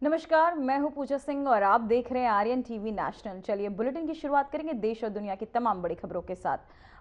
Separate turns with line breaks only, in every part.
नमस्कार, मैं हूं पूजा सिंह और आप देख रहे हैं आर्यन टीवी नेशनल। चलिए बुलेटिन की शुरुआत करेंगे देश और दुनिया की तमाम बड़ी खबरों के साथ।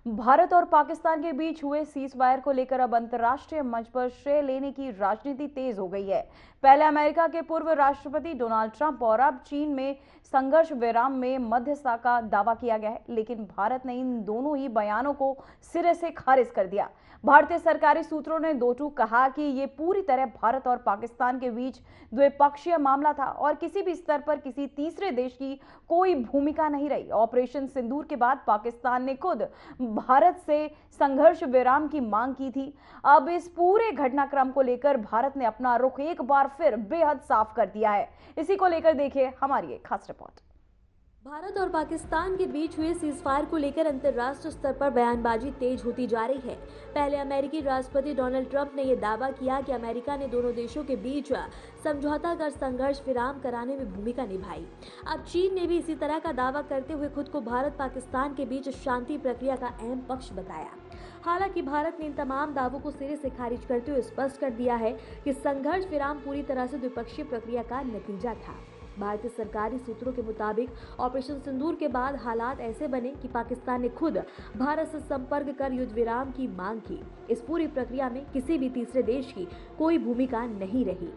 भारत और पाकिस्तान के बीच हुए सीजफायर को लेकर अब अंतर्राष्ट्रीय मंच पर श्रेय लेने की राजनीति तेज हो गई है। पहले अमेरिका के पूर्व राष्ट्रपति डोनाल्ड ट्रंप और अब चीन में संघर्ष विराम में मध्यस्थता का दावा किया गया है, लेकिन भारत ने इन दोनों ही बयानों को सिरे से खारिज कर दिया। भारतीय सरकारी सूत्रों ने दो टूक कहा कि ये पूरी तरह भारत और पाकिस्तान के बीच द्विपक्षीय मामला था और किसी भी स्तर पर किसी तीसरे देश की कोई भूमिका नहीं रही। ऑपरेशन सिंदूर के बाद पाकिस्तान ने खुद भारत से संघर्ष विराम की मांग की थी। अब इस पूरे घटनाक्रम को लेकर भारत ने अपना रुख एक बार फिर बेहद साफ कर दिया है। इसी को लेकर देखिए हमारी एक खास रिपोर्ट।
भारत और पाकिस्तान के बीच हुए सीजफायर को लेकर अंतर्राष्ट्रीय स्तर पर बयानबाजी तेज होती जा रही है। पहले अमेरिकी राष्ट्रपति डोनाल्ड ट्रंप ने यह दावा किया कि अमेरिका ने दोनों देशों के बीच समझौता कर संघर्ष विराम कराने में भूमिका निभाई। अब चीन ने भी इसी तरह का दावा करते हुए खुद को भारत पाकिस्तान के बीच शांति प्रक्रिया का अहम पक्ष बताया। हालांकि भारत ने इन तमाम दावों को सिरे से खारिज करते हुए स्पष्ट कर दिया है कि संघर्ष विराम पूरी तरह से द्विपक्षीय प्रक्रिया का नतीजा था। भारतीय सरकारी सूत्रों के मुताबिक ऑपरेशन सिंदूर के बाद हालात ऐसे बने कि पाकिस्तान ने खुद भारत से संपर्क कर युद्ध विराम की मांग की। इस पूरी प्रक्रिया में किसी भी तीसरे देश की कोई भूमिका नहीं रही।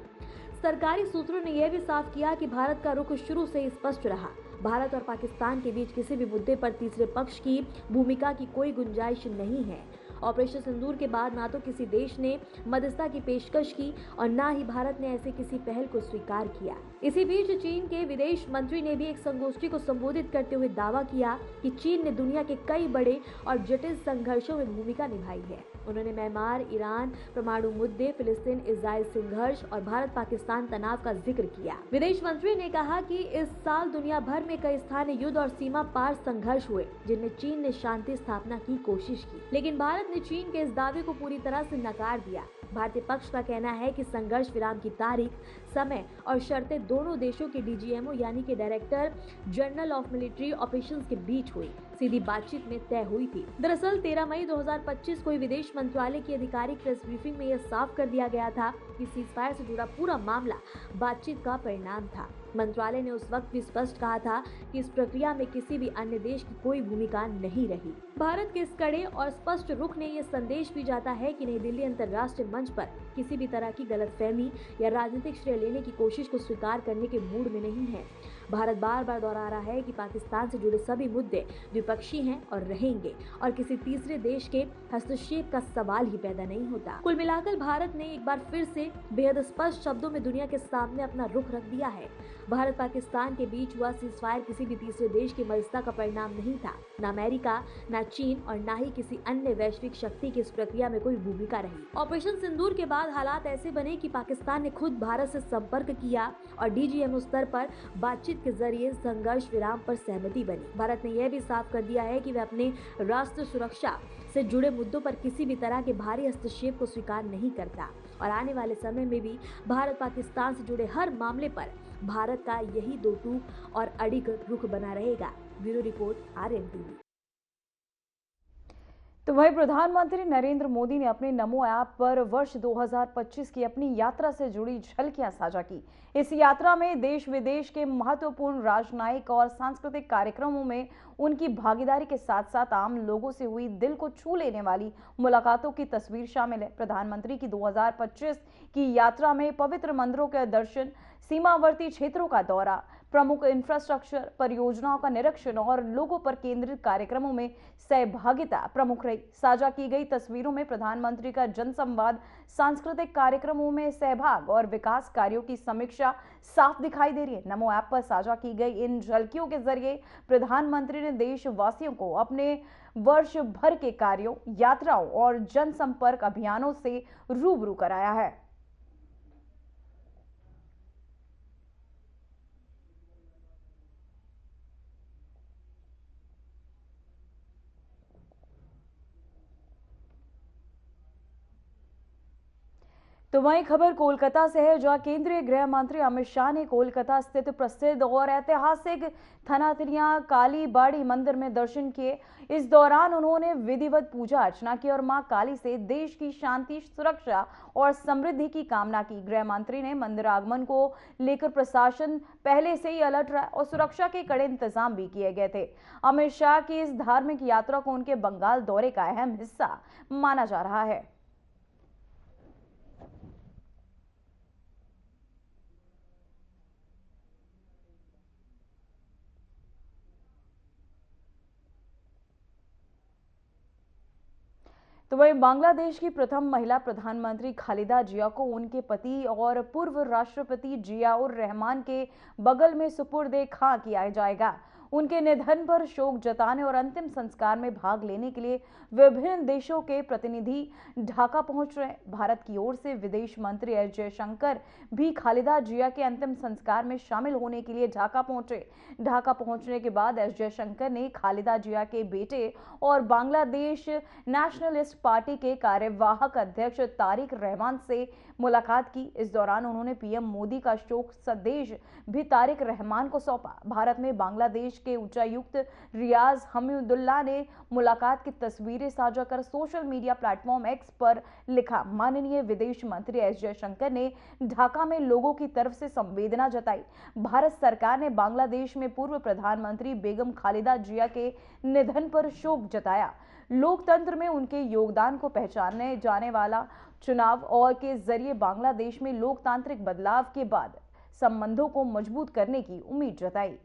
सरकारी सूत्रों ने यह भी साफ किया कि भारत का रुख शुरू से ही स्पष्ट रहा। भारत और पाकिस्तान के बीच किसी भी मुद्दे पर तीसरे पक्ष की भूमिका की कोई गुंजाइश नहीं है। ऑपरेशन सिंदूर के बाद ना तो किसी देश ने मध्यस्थता की पेशकश की और ना ही भारत ने ऐसे किसी पहल को स्वीकार किया। इसी बीच चीन के विदेश मंत्री ने भी एक संगोष्ठी को संबोधित करते हुए दावा किया कि चीन ने दुनिया के कई बड़े और जटिल संघर्षों में भूमिका निभाई है। उन्होंने म्यांमार, ईरान, परमाणु मुद्दे, फिलिस्तीन इजराइल संघर्ष और भारत पाकिस्तान तनाव का जिक्र किया। विदेश मंत्री ने कहा कि इस साल दुनिया भर में कई स्थानीय युद्ध और सीमा पार संघर्ष हुए, जिनमें चीन ने शांति स्थापना की कोशिश की, लेकिन भारत ने चीन के इस दावे को पूरी तरह से नकार दिया। भारतीय पक्ष का कहना है कि संघर्ष विराम की तारीख, समय और शर्तें दोनों देशों के डीजीएमओ यानी कि director general of military operations के बीच हुई सीधी बातचीत में तय हुई थी। दरअसल 13 मई 2025 को विदेश मंत्रालय की आधिकारिक प्रेस ब्रीफिंग में यह साफ कर दिया गया था कि सीजफायर से जुड़ा पूरा मामला बातचीत का परिणाम था। मंत्रालय ने उस वक्त भी स्पष्ट कहा था कि इस प्रक्रिया में किसी भी अन्य देश की कोई भूमिका नहीं रही। भारत के इस कड़े और स्पष्ट रुख ने यह संदेश भी जाता है कि नई दिल्ली अंतर्राष्ट्रीय मंच पर किसी भी तरह की गलतफहमी या राजनीतिक श्रेय लेने की कोशिश को स्वीकार करने के मूड में नहीं है। भारत बार बार दोहरा रहा है कि पाकिस्तान से जुड़े सभी मुद्दे द्विपक्षीय हैं और रहेंगे और किसी तीसरे देश के हस्तक्षेप का सवाल ही पैदा नहीं होता। कुल मिलाकर भारत ने एक बार फिर से बेहद स्पष्ट शब्दों में दुनिया के सामने अपना रुख रख दिया है। भारत पाकिस्तान के बीच हुआ सीजफायर किसी भी तीसरे देश की मध्यस्थता का परिणाम नहीं था। न अमेरिका, न चीन और न ही किसी अन्य वैश्विक शक्ति की इस प्रक्रिया में कोई भूमिका रही। ऑपरेशन सिंदूर के बाद हालात ऐसे बने कि पाकिस्तान ने खुद भारत से संपर्क किया और डीजीएमओ स्तर पर बातचीत के जरिए संघर्ष विराम पर सहमति बनी। भारत ने यह भी साफ कर दिया है कि वह अपने राष्ट्र सुरक्षा से जुड़े मुद्दों पर किसी भी तरह के भारी हस्तक्षेप को स्वीकार नहीं करता और आने वाले समय में भी भारत पाकिस्तान से जुड़े हर मामले पर भारत का यही दो टूक और अड़िग रुख बना रहेगा। Bureau report, Aryan TV.
तो वहीं प्रधानमंत्री नरेंद्र मोदी ने अपने नमो ऐप पर वर्ष 2025 की अपनी यात्रा से जुड़ी झलकियां साझा की। इस यात्रा में देश विदेश के महत्वपूर्ण राजनयिक और सांस्कृतिक कार्यक्रमों में उनकी भागीदारी के साथ साथ आम लोगों से हुई दिल को छू लेने वाली मुलाकातों की तस्वीर शामिल है। प्रधानमंत्री की 2025 की यात्रा में पवित्र मंदिरों के दर्शन, सीमावर्ती क्षेत्रों का दौरा, प्रमुख इंफ्रास्ट्रक्चर परियोजनाओं का निरीक्षण और लोगों पर केंद्रित कार्यक्रमों में सहभागिता प्रमुख रही। साझा की गई तस्वीरों में प्रधानमंत्री का जनसंवाद, सांस्कृतिक कार्यक्रमों में सहभाग और विकास कार्यों की समीक्षा साफ दिखाई दे रही है। नमो ऐप पर साझा की गई इन झलकियों के जरिए प्रधानमंत्री ने देशवासियों को अपने वर्ष भर के कार्यों, यात्राओं और जनसंपर्क अभियानों से रूबरू कराया है। तो वहीं खबर कोलकाता से है, जहां केंद्रीय गृह मंत्री अमित शाह ने कोलकाता स्थित प्रसिद्ध और ऐतिहासिक थनातिरिया काली बाड़ी मंदिर में दर्शन किए। इस दौरान उन्होंने विधिवत पूजा अर्चना की और मां काली से देश की शांति, सुरक्षा और समृद्धि की कामना की। गृह मंत्री ने मंदिर आगमन को लेकर प्रशासन पहले से ही अलर्ट रहा और सुरक्षा के कड़े इंतजाम भी किए गए थे। अमित शाह की इस धार्मिक यात्रा को उनके बंगाल दौरे का अहम हिस्सा माना जा रहा है। तो वहीं बांग्लादेश की प्रथम महिला प्रधानमंत्री खालिदा जिया को उनके पति और पूर्व राष्ट्रपति जियाउर रहमान के बगल में सुपुर्द खां किया जाएगा। उनके निधन पर शोक जताने और अंतिम संस्कार में भाग लेने के लिए विभिन्न देशों के प्रतिनिधि ढाका पहुंच रहे हैं। भारत की ओर से विदेश मंत्री एस जयशंकर भी खालिदा जिया के अंतिम संस्कार में शामिल होने के लिए ढाका पहुंचे। ढाका पहुंचने के बाद एस जयशंकर ने खालिदा जिया के बेटे और बांग्लादेश नेशनलिस्ट पार्टी के कार्यवाहक अध्यक्ष तारिक रहमान से मुलाकात की। इस दौरान उन्होंने पीएम मोदी का शोक संदेश भी तारिक रहमान को सौंपा। भारत में बांग्लादेश के उच्चायुक्त रियाज हमीदुल्लाह ने मुलाकात की तस्वीरें साझा कर सोशल मीडिया प्लेटफॉर्म एक्स पर लिखा, माननीय विदेश मंत्री एस जयशंकर ने ढाका में लोगों की तरफ से संवेदना जताई। भारत सरकार ने बांग्लादेश में पूर्व प्रधानमंत्री बेगम खालिदा जिया के निधन पर शोक जताया। लोकतंत्र में उनके योगदान को पहचाने जाने वाला चुनाव और के जरिए बांग्लादेश में लोकतांत्रिक बदलाव के बाद संबंधों को मजबूत करने की उम्मीद जताई।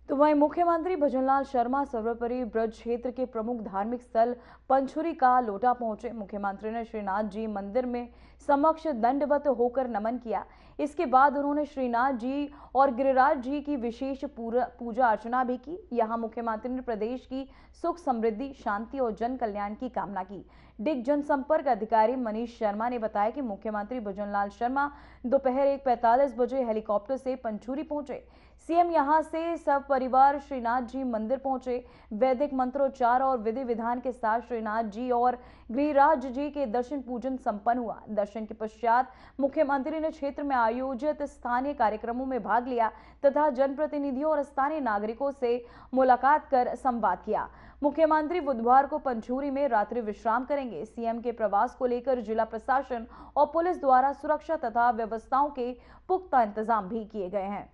तो वहीं मुख्यमंत्री भजनलाल शर्मा सर्वोपरि ब्रज क्षेत्र के प्रमुख धार्मिक स्थल पंचुरी का लोटा पहुंचे। मुख्यमंत्री ने श्रीनाथ जी मंदिर में समक्ष दंडवत होकर नमन किया। इसके बाद उन्होंने श्रीनाथ जी और गिरिराज जी की विशेष पूजा अर्चना भी की। यहां मुख्यमंत्री ने प्रदेश की सुख, समृद्धि, शांति और जन कल्याण की कामना की। डिग जनसंपर्क अधिकारी मनीष शर्मा ने बताया कि मुख्यमंत्री भजनलाल शर्मा दोपहर 1:45 बजे हेलीकॉप्टर से पंचुरी पहुंचे। सीएम यहां से सपरिवार श्रीनाथ जी मंदिर पहुंचे। वैदिक मंत्रोच्चार और विधि विधान के साथ श्रीनाथ जी और गिरिराज जी के दर्शन पूजन संपन्न हुआ। दर्शन के पश्चात मुख्यमंत्री ने क्षेत्र में आयोजित स्थानीय कार्यक्रमों में भाग लिया तथा जनप्रतिनिधियों और स्थानीय नागरिकों से मुलाकात कर संवाद किया। मुख्यमंत्री बुधवार को पंचुरी में रात्रि विश्राम करेंगे। सीएम के प्रवास को लेकर जिला प्रशासन और पुलिस द्वारा सुरक्षा तथा व्यवस्थाओं के पुख्ता इंतजाम भी किए गए हैं।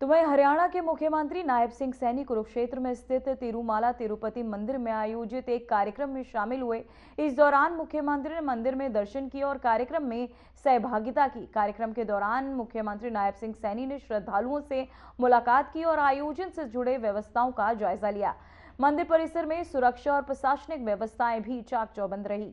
तो वहीं हरियाणा के मुख्यमंत्री नायब सिंह सैनी कुरुक्षेत्र में स्थित तिरुमाला तिरुपति मंदिर में आयोजित एक कार्यक्रम में शामिल हुए। इस दौरान मुख्यमंत्री ने मंदिर में दर्शन किए और कार्यक्रम में सहभागिता की। कार्यक्रम के दौरान मुख्यमंत्री नायब सिंह सैनी ने श्रद्धालुओं से मुलाकात की और आयोजन से जुड़े व्यवस्थाओं का जायजा लिया। मंदिर परिसर में सुरक्षा और प्रशासनिक व्यवस्थाएं भी चाक चौबंद रही।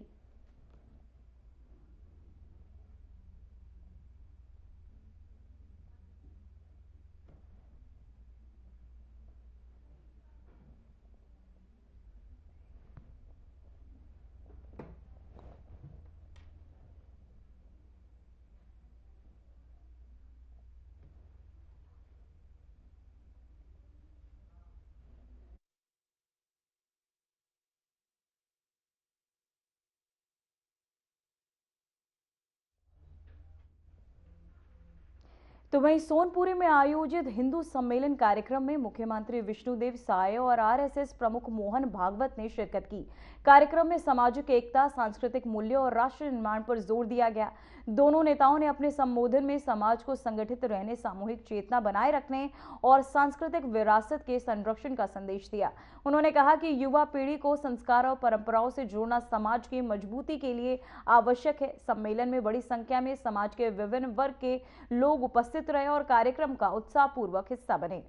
तो वहीं सोनपुरी में आयोजित हिंदू सम्मेलन कार्यक्रम में मुख्यमंत्री विष्णुदेव साय और आरएसएस प्रमुख मोहन भागवत ने शिरकत की। कार्यक्रम में सामाजिक एकता, सांस्कृतिक मूल्य और राष्ट्र निर्माण पर जोर दिया गया। दोनों नेताओं ने अपने संबोधन में समाज को संगठित रहने, सामूहिक चेतना बनाए रखने और सांस्कृतिक विरासत के संरक्षण का संदेश दिया। उन्होंने कहा कि युवा पीढ़ी को संस्कार और परंपराओं से जोड़ना समाज की मजबूती के लिए आवश्यक है। सम्मेलन में बड़ी संख्या में समाज के विभिन्न वर्ग के लोग उपस्थित रहे और कार्यक्रम का उत्साहपूर्वक हिस्सा बने।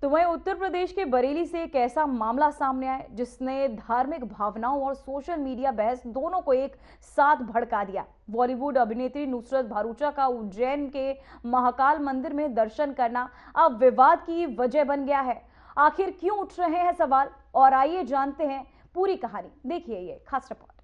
तो वहीं उत्तर प्रदेश के बरेली से एक ऐसा मामला सामने आया जिसने धार्मिक भावनाओं और सोशल मीडिया बहस दोनों को एक साथ भड़का दिया। बॉलीवुड अभिनेत्री नुसरत भरूचा का उज्जैन के महाकाल मंदिर में दर्शन करना अब विवाद की वजह बन गया है। आखिर क्यों उठ रहे हैं सवाल, और आइए जानते हैं पूरी कहानी। देखिए ये खास रिपोर्ट।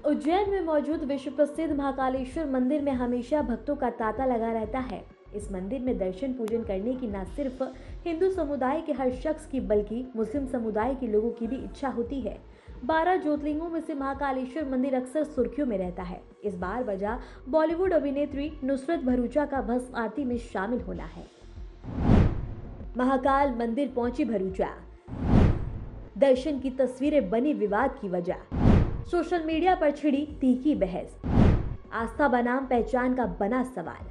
उज्जैन में मौजूद विश्व प्रसिद्ध महाकालेश्वर मंदिर में हमेशा भक्तों का तांता लगा रहता है। इस मंदिर में दर्शन पूजन करने की न सिर्फ हिंदू समुदाय के हर शख्स की बल्कि मुस्लिम समुदाय के लोगों की भी इच्छा होती है। 12 ज्योतिर्लिंगों में से महाकालेश्वर मंदिर अक्सर सुर्खियों में रहता है। इस बार वजह बॉलीवुड अभिनेत्री नुसरत भरूचा का भस्म आरती में शामिल होना है। महाकाल मंदिर पहुंची भरूचा, दर्शन की तस्वीरें बनी विवाद की वजह, सोशल मीडिया पर छिड़ी तीखी बहस, आस्था बनाम पहचान का बना सवाल,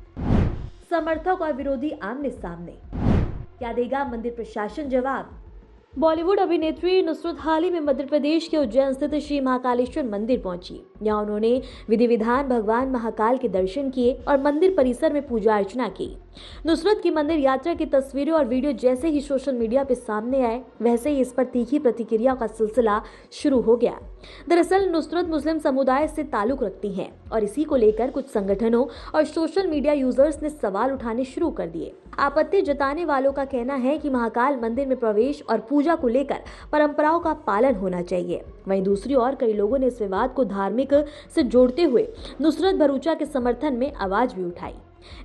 समर्थक और विरोधी आमने सामने। क्या देगा मंदिर प्रशासन जवाब? बॉलीवुड अभिनेत्री नुसरत हाल ही में मध्य प्रदेश के उज्जैन स्थित श्री महाकालेश्वर मंदिर पहुंची। यहां उन्होंने विधि विधान भगवान महाकाल के दर्शन किए और मंदिर परिसर में पूजा अर्चना की। नुसरत की मंदिर यात्रा की तस्वीरें और वीडियो जैसे ही सोशल मीडिया पर सामने आए, वैसे ही इस पर तीखी प्रतिक्रिया का सिलसिला शुरू हो गया। दरअसल नुसरत मुस्लिम समुदाय से ताल्लुक रखती हैं और इसी को लेकर कुछ संगठनों और सोशल मीडिया यूजर्स ने सवाल उठाने शुरू कर दिए। आपत्ति जताने वालों का कहना है कि महाकाल मंदिर में प्रवेश और पूजा को लेकर परंपराओं का पालन होना चाहिए। वहीं दूसरी ओर कई लोगों ने इस विवाद को धार्मिक से जोड़ते हुए नुसरत भरूचा के समर्थन में आवाज भी उठाई।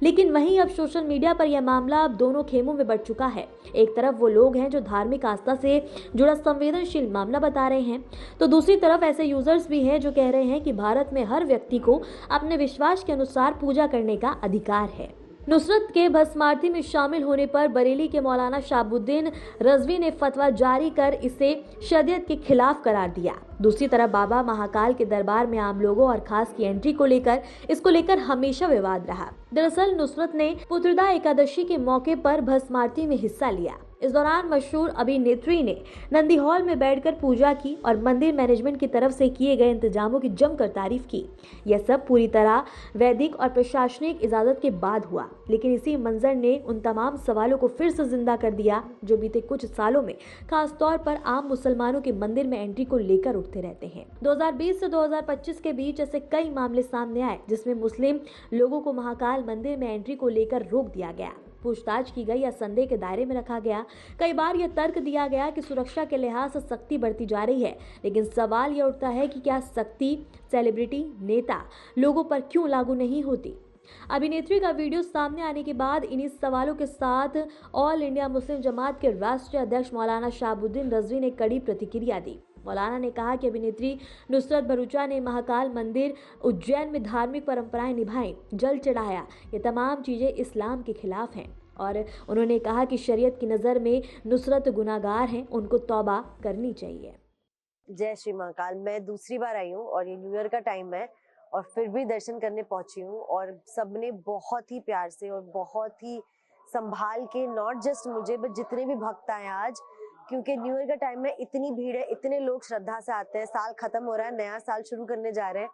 लेकिन वहीं अब सोशल मीडिया पर यह मामला अब दोनों खेमों में बढ़ चुका है। एक तरफ वो लोग हैं जो धार्मिक आस्था से जुड़ा संवेदनशील मामला बता रहे हैं, तो दूसरी तरफ ऐसे यूजर्स भी हैं जो कह रहे हैं कि भारत में हर व्यक्ति को अपने विश्वास के अनुसार पूजा करने का अधिकार है। नुसरत के भस्मारती में शामिल होने पर बरेली के मौलाना शाहबुद्दीन रजवी ने फतवा जारी कर इसे शरीयत के खिलाफ करार दिया। दूसरी तरफ बाबा महाकाल के दरबार में आम लोगों और खास की एंट्री को लेकर हमेशा विवाद रहा। दरअसल नुसरत ने पुत्रदा एकादशी के मौके पर भस्मारती में हिस्सा लिया। इस दौरान मशहूर अभिनेत्री ने नंदी हॉल में बैठकर पूजा की और मंदिर मैनेजमेंट की तरफ से किए गए इंतजामों की जमकर तारीफ की। यह सब पूरी तरह वैदिक और प्रशासनिक इजाजत के बाद हुआ, लेकिन इसी मंजर ने उन तमाम सवालों को फिर से जिंदा कर दिया जो बीते कुछ सालों में खास तौर पर आम मुसलमानों के मंदिर में एंट्री को लेकर उठते रहते हैं। 2020 से 2025 के बीच ऐसे कई मामले सामने आए जिसमें मुस्लिम लोगों को महाकाल मंदिर में एंट्री को लेकर रोक दिया गया, पूछताछ की गई या संदेह के दायरे में रखा गया। कई बार यह तर्क दिया गया कि सुरक्षा के लिहाज से सख्ती बढ़ती जा रही है, लेकिन सवाल यह उठता है कि क्या सख्ती सेलिब्रिटी, नेता, लोगों पर क्यों लागू नहीं होती? अभिनेत्री का वीडियो सामने आने के बाद इन्हीं सवालों के साथ ऑल इंडिया मुस्लिम जमात के राष्ट्रीय अध्यक्ष मौलाना शाहबुद्दीन रजवी ने कड़ी प्रतिक्रिया दी। मौलाना ने कहा कि अभिनेत्री नुसरत भरूचा ने महाकाल मंदिर उज्जैन में धार्मिक परंपराएं निभाई, जल चढ़ाया, ये तमाम चीजें इस्लाम के खिलाफ हैं और उन्होंने कहा कि शरीयत की नज़र में नुसरत गुनाहगार हैं, उनको तौबा करनी चाहिए।
जय श्री महाकाल। मैं दूसरी बार आई हूँ और ये न्यू ईयर का टाइम है और फिर भी दर्शन करने पहुंची हूँ और सबने बहुत ही प्यार से और बहुत ही संभाल के, नॉट जस्ट मुझे बट जितने भी भक्त आए आज, क्योंकि न्यू ईयर का टाइम में इतनी भीड़ है, इतने लोग श्रद्धा से आते हैं। साल खत्म हो रहा है, नया साल शुरू करने जा रहे हैं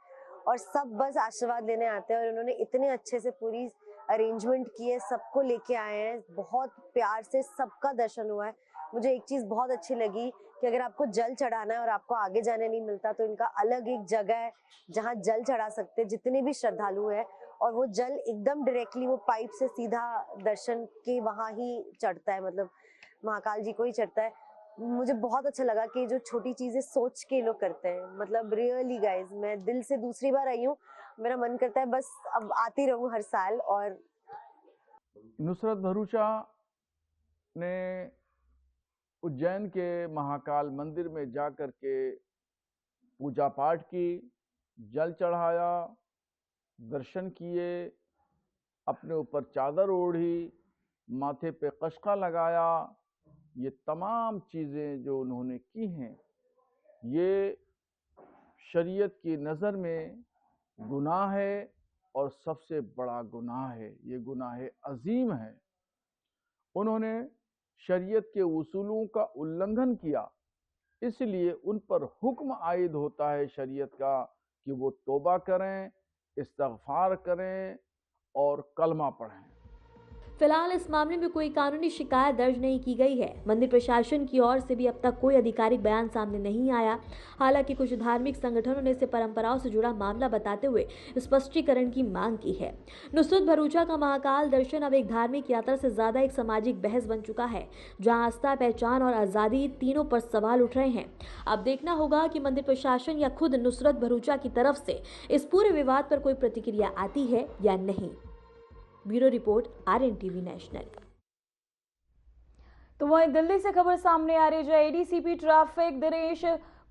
और सब बस आशीर्वाद लेने आते हैं और उन्होंने इतने अच्छे से पूरी अरेंजमेंट की है, सबको लेके आए हैं, बहुत प्यार से सबका दर्शन हुआ है। मुझे एक चीज बहुत अच्छी लगी कि अगर आपको जल चढ़ाना है और आपको आगे जाने नहीं मिलता तो इनका अलग एक जगह है जहाँ जल चढ़ा सकते हैं जितने भी श्रद्धालु है, और वो जल एकदम डायरेक्टली वो पाइप से सीधा दर्शन के वहां ही चढ़ता है, मतलब महाकाल जी को ही चढ़ता है। मुझे बहुत अच्छा लगा कि जो छोटी चीजें सोच के लोग करते हैं, मतलब रियली गाइज, मैं दिल से दूसरी बार आई हूँ, मेरा मन करता है बस अब आती रहूं हर साल। और
नुसरत भरूचा ने उज्जैन के महाकाल मंदिर में जाकर के पूजा पाठ की, जल चढ़ाया, दर्शन किए, अपने ऊपर चादर ओढ़ी, माथे पे कशका लगाया। ये तमाम चीज़ें जो उन्होंने की हैं, ये शरीयत की नज़र में गुनाह है और सबसे बड़ा गुनाह है, ये गुनाह अजीम है। उन्होंने शरीयत के उसूलों का उल्लंघन किया, इसलिए उन पर हुक्म आयद होता है शरीयत का कि वो तौबा करें, इस्तग़फ़ार करें और कलमा पढ़ें।
फिलहाल इस मामले में कोई कानूनी शिकायत दर्ज नहीं की गई है। मंदिर प्रशासन की ओर से भी अब तक कोई आधिकारिक बयान सामने नहीं आया। हालांकि कुछ धार्मिक संगठनों ने इसे परंपराओं से जुड़ा मामला बताते हुए स्पष्टीकरण की मांग की है। नुसरत भरूचा का महाकाल दर्शन अब एक धार्मिक यात्रा से ज्यादा एक सामाजिक बहस बन चुका है, जहां आस्था, पहचान और आजादी तीनों पर सवाल उठ रहे हैं। अब देखना होगा कि मंदिर प्रशासन या खुद नुसरत भरूचा की तरफ से इस पूरे विवाद पर कोई प्रतिक्रिया आती है या नहीं। Bureau report, RNTV national.
तो वहीं दिल्ली से खबर सामने आ रही है। एडीसीपी ट्रैफिक दिनेश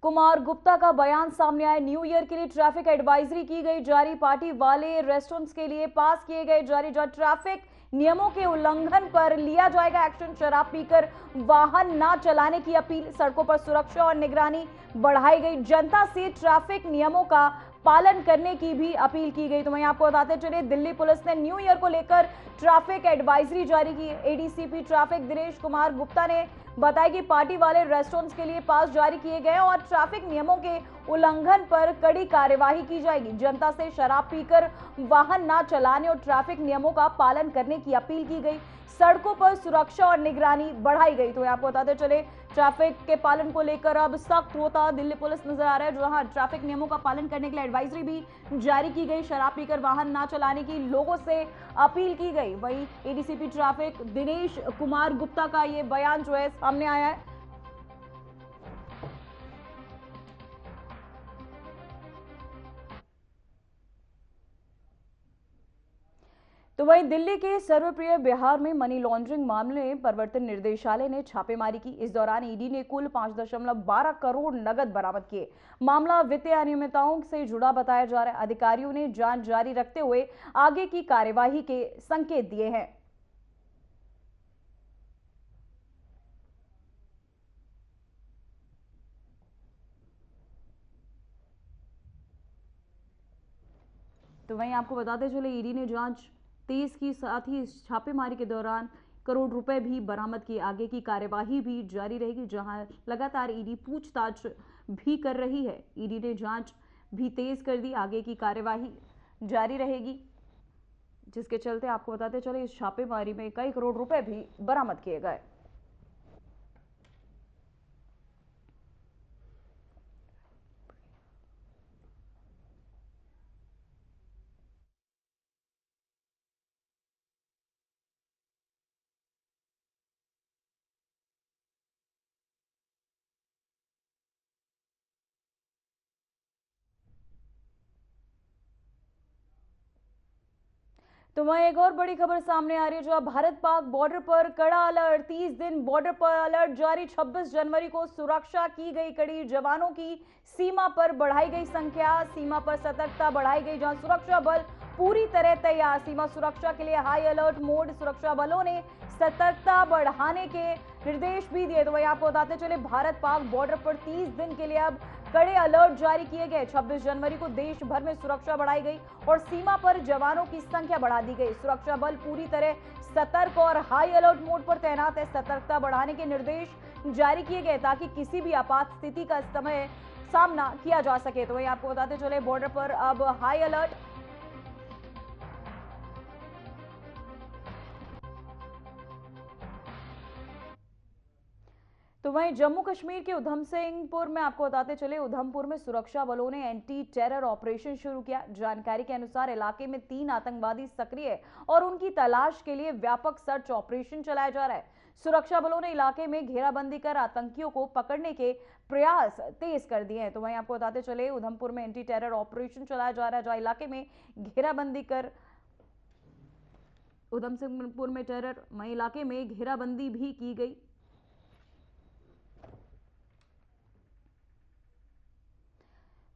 कुमार गुप्ता का बयान सामने आया। न्यू ईयर के लिए ट्रैफिक एडवाइजरी की गई जारी। पार्टी वाले रेस्टोरेंट्स के लिए पास किए गए जारी। जहां ट्रैफिक नियमों के उल्लंघन पर लिया जाएगा एक्शन। शराब पीकर वाहन ना चलाने की अपील। सड़कों पर सुरक्षा और निगरानी बढ़ाई गई। जनता से ट्रैफिक नियमों का पालन करने की भी अपील की गई। तो वहीं आपको बताते चले, दिल्ली पुलिस ने न्यू ईयर को लेकर ट्रैफिक एडवाइजरी जारी की। एडीसीपी ट्रैफिक दिनेश कुमार गुप्ता ने बताया कि पार्टी वाले रेस्टोरेंट्स के लिए पास जारी किए गए और ट्रैफिक नियमों के उल्लंघन पर कड़ी कार्यवाही की जाएगी। जनता से शराब पीकर वाहन ना चलाने और ट्रैफिक नियमों का पालन करने की अपील की गई। सड़कों पर सुरक्षा और निगरानी बढ़ाई गई। तो आपको बताते चले, ट्रैफिक के पालन को लेकर अब सख्त होता दिल्ली पुलिस नजर आ रहा है, जहां ट्रैफिक नियमों का पालन करने के लिए एडवाइजरी भी जारी की गई। शराब पीकर वाहन ना चलाने की लोगों से अपील की गई। वहीं एडीसीपी ट्रैफिक दिनेश कुमार गुप्ता का ये बयान जो है सामने आया है। तो वहीं दिल्ली के सर्वप्रिय बिहार में मनी लॉन्ड्रिंग मामले में प्रवर्तन निर्देशालय ने छापेमारी की। इस दौरान ईडी ने कुल 5.12 करोड़ नगद बरामद किए। मामला वित्तीय अनियमितताओं से जुड़ा बताया जा रहा है। अधिकारियों ने जांच जारी रखते हुए आगे की कार्यवाही के संकेत दिए हैं। तो वहीं आपको बताते चले, ईडी ने जांच तेज की, साथ ही छापेमारी के दौरान करोड़ रुपए भी बरामद किए। आगे की कार्यवाही भी जारी रहेगी, जहां लगातार ईडी पूछताछ भी कर रही है। ईडी ने जांच भी तेज कर दी, आगे की कार्यवाही जारी रहेगी, जिसके चलते आपको बताते चले इस छापेमारी में कई करोड़ रुपए भी बरामद किए गए। तो वहीं एक और बड़ी खबर सामने आ रही है, जो भारत पाक बॉर्डर पर कड़ा अलर्ट। 30 दिन बॉर्डर पर अलर्ट जारी। 26 जनवरी को सुरक्षा की गई कड़ी। जवानों की सीमा पर बढ़ाई गई संख्या। सीमा पर सतर्कता बढ़ाई गई, जहां सुरक्षा बल पूरी तरह तैयार। सीमा सुरक्षा के लिए हाई अलर्ट मोड। सुरक्षा बलों ने सतर्कता बढ़ाने के निर्देश भी दिए। तो वही आपको बताते चले, भारत पाक बॉर्डर पर 30 दिन के लिए अब कड़े अलर्ट जारी किए गए। 26 जनवरी को देश भर में सुरक्षा बढ़ाई गई और सीमा पर जवानों की संख्या बढ़ा दी गई। सुरक्षा बल पूरी तरह सतर्क और हाई अलर्ट मोड पर तैनात है। सतर्कता बढ़ाने के निर्देश जारी किए गए ताकि किसी भी आपात स्थिति का समय सामना किया जा सके। तो वही आपको बताते चले, बॉर्डर पर अब हाई अलर्ट। तो वहीं जम्मू कश्मीर के उधम सिंहपुर में आपको बताते चले, उधमपुर में सुरक्षा बलों ने एंटी टेरर ऑपरेशन शुरू किया। जानकारी के अनुसार इलाके में 3 आतंकवादी सक्रिय और उनकी तलाश के लिए व्यापक सर्च ऑपरेशन चलाया जा रहा है। सुरक्षा बलों ने इलाके में घेराबंदी कर आतंकियों को पकड़ने के प्रयास तेज कर दिए हैं। तो वहीं आपको बताते चले, उधमपुर में एंटी टेरर ऑपरेशन चलाया जा रहा है, जहां इलाके में घेराबंदी कर उधम सिंहपुर में टेरर, वहीं इलाके में घेराबंदी भी की गई।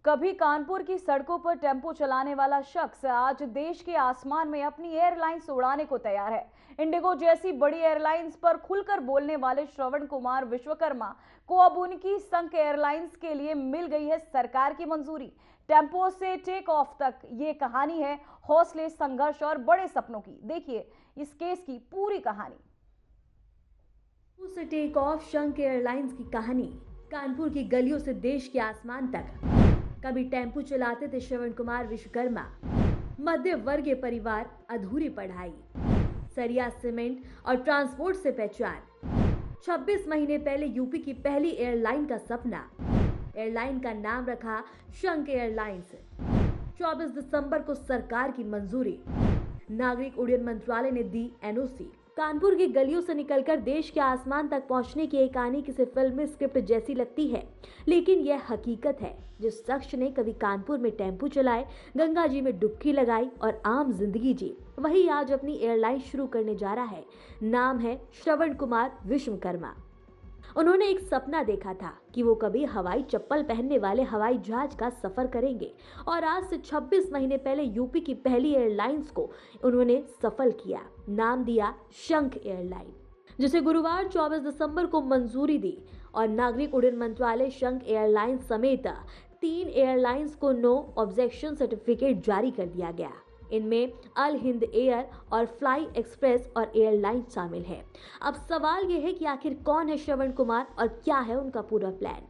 कभी कानपुर की सड़कों पर टेम्पो चलाने वाला शख्स आज देश के आसमान में अपनी एयरलाइंस उड़ाने को तैयार है। इंडिगो जैसी बड़ी एयरलाइंस पर खुलकर बोलने वाले श्रवण कुमार विश्वकर्मा को अब उनकी संघ एयरलाइंस के लिए मिल गई है सरकार की मंजूरी। टेम्पो से टेक ऑफ तक ये कहानी है हौसले, संघर्ष और बड़े सपनों की। देखिए इस केस की पूरी कहानी।
से टेक ऑफ शंख एयरलाइंस की कहानी। कानपुर की गलियों से देश के आसमान तक कभी टेम्पो चलाते थे श्रवण कुमार विश्वकर्मा। मध्य वर्गीय परिवार, अधूरी पढ़ाई, सरिया, सीमेंट और ट्रांसपोर्ट से पहचान। 26 महीने पहले यूपी की पहली एयरलाइन का सपना। एयरलाइन का नाम रखा शंख एयरलाइंस। 24 दिसंबर को सरकार की मंजूरी। नागरिक उड्डयन मंत्रालय ने दी एनओसी। कानपुर की गलियों से निकलकर देश के आसमान तक पहुंचने की ये कहानी किसी फिल्मी स्क्रिप्ट जैसी लगती है, लेकिन यह हकीकत है। जिस शख्स ने कभी कानपुर में टेम्पो चलाए, गंगा जी में डुबकी लगाई और आम जिंदगी जी, वही आज अपनी एयरलाइन शुरू करने जा रहा है। नाम है श्रवण कुमार विश्वकर्मा। उन्होंने एक सपना देखा था कि वो कभी हवाई चप्पल पहनने वाले हवाई जहाज का सफर करेंगे और आज से 26 महीने पहले यूपी की पहली एयरलाइंस को उन्होंने सफल किया। नाम दिया शंख एयरलाइन, जिसे गुरुवार 24 दिसंबर को मंजूरी दी और नागरिक उड्डयन मंत्रालय शंख एयरलाइन समेत 3 एयरलाइंस को नो ऑब्जेक्शन सर्टिफिकेट जारी कर दिया गया। इनमें अल हिंद एयर और फ्लाई एक्सप्रेस और एयरलाइन शामिल है। अब सवाल यह है कि आखिर कौन है श्रवण कुमार और क्या है उनका पूरा प्लान।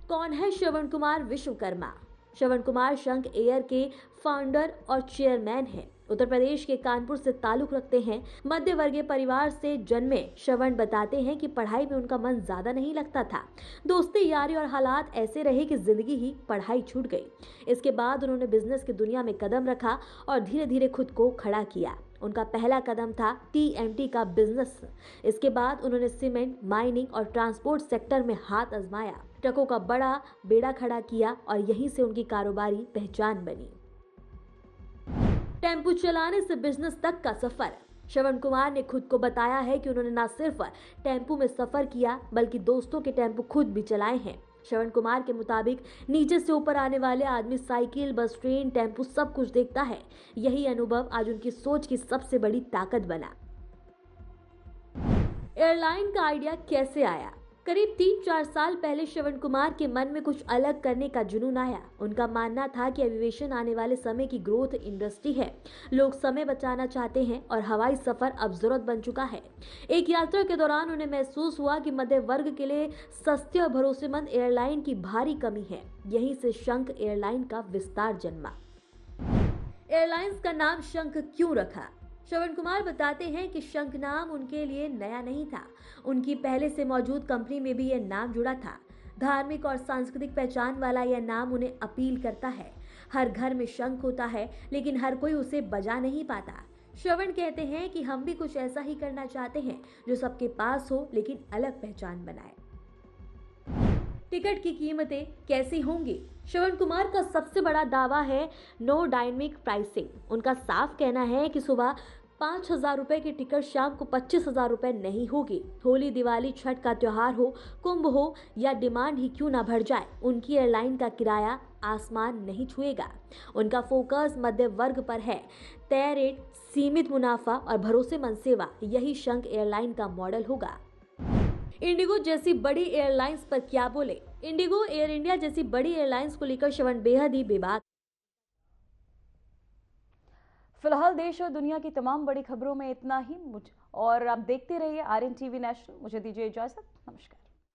कौन है श्रवण कुमार विश्वकर्मा? श्रवण कुमार शंख एयर के फाउंडर और चेयरमैन हैं। उत्तर प्रदेश के कानपुर से ताल्लुक रखते हैं। मध्य वर्गीय परिवार से जन्मे श्रवण बताते हैं कि पढ़ाई में उनका मन ज्यादा नहीं लगता था। दोस्ती, यारी और हालात ऐसे रहे कि जिंदगी ही पढ़ाई छूट गई। इसके बाद उन्होंने बिजनेस की दुनिया में कदम रखा और धीरे धीरे खुद को खड़ा किया। उनका पहला कदम था TMT का बिजनेस। इसके बाद उन्होंने सीमेंट, माइनिंग और ट्रांसपोर्ट सेक्टर में हाथ आजमाया। ट्रकों का बड़ा बेड़ा खड़ा किया और यहीं से उनकी कारोबारी पहचान बनी। टेम्पो चलाने से बिजनेस तक का सफर। श्रवण कुमार ने खुद को बताया है कि उन्होंने न सिर्फ टेम्पो में सफर किया बल्कि दोस्तों के टेम्पो खुद भी चलाए हैं। श्रवण कुमार के मुताबिक नीचे से ऊपर आने वाले आदमी साइकिल, बस, ट्रेन, टेम्पो सब कुछ देखता है। यही अनुभव आज उनकी सोच की सबसे बड़ी ताकत बना। एयरलाइन का आइडिया कैसे आया? करीब 3-4 साल पहले श्रवण कुमार के मन में कुछ अलग करने का जुनून आया। उनका मानना था कि एविएशन आने वाले समय की ग्रोथ इंडस्ट्री है। लोग समय बचाना चाहते हैं और हवाई सफर अब जरूरत बन चुका है। एक यात्रा के दौरान उन्हें महसूस हुआ कि मध्य वर्ग के लिए सस्ते और भरोसेमंद एयरलाइन की भारी कमी है। यहीं से शंख एयरलाइन का विस्तार जन्मा। एयरलाइंस का नाम शंख क्यों रखा? श्रवण कुमार बताते हैं कि शंख नाम उनके लिए नया नहीं था। उनकी पहले से मौजूद कंपनी में भी यह नाम जुड़ा था। धार्मिक और सांस्कृतिक पहचान वाला यह नाम उन्हें अपील करता है। हर घर में शंख होता है, लेकिन हर कोई उसे बजा नहीं पाता। श्रवण कहते हैं कि हम भी कुछ ऐसा ही करना चाहते हैं जो सबके पास हो, लेकिन अलग पहचान बनाए। टिकट की कीमतें कैसी होंगी? श्रवण कुमार का सबसे बड़ा दावा है नो डायनेमिक प्राइसिंग। उनका साफ कहना है कि सुबह 5,000 रुपए की टिकट शाम को 25,000 रुपए नहीं होगी। होली, दिवाली, छठ का त्योहार हो, कुंभ हो या डिमांड ही क्यों ना बढ़ जाए, उनकी एयरलाइन का किराया आसमान नहीं छुएगा। उनका फोकस मध्य वर्ग पर है। तय रेट, सीमित मुनाफा और भरोसेमंद सेवा, यही शंख एयरलाइन का मॉडल होगा। इंडिगो जैसी बड़ी एयरलाइंस पर क्या बोले? इंडिगो, एयर इंडिया जैसी बड़ी एयरलाइंस को लेकर श्रवण बेहद ही बेबाक।
फिलहाल देश और दुनिया की तमाम बड़ी खबरों में इतना ही। और आप देखते रहिए RN TV नेशनल। मुझे दीजिए इजाजत।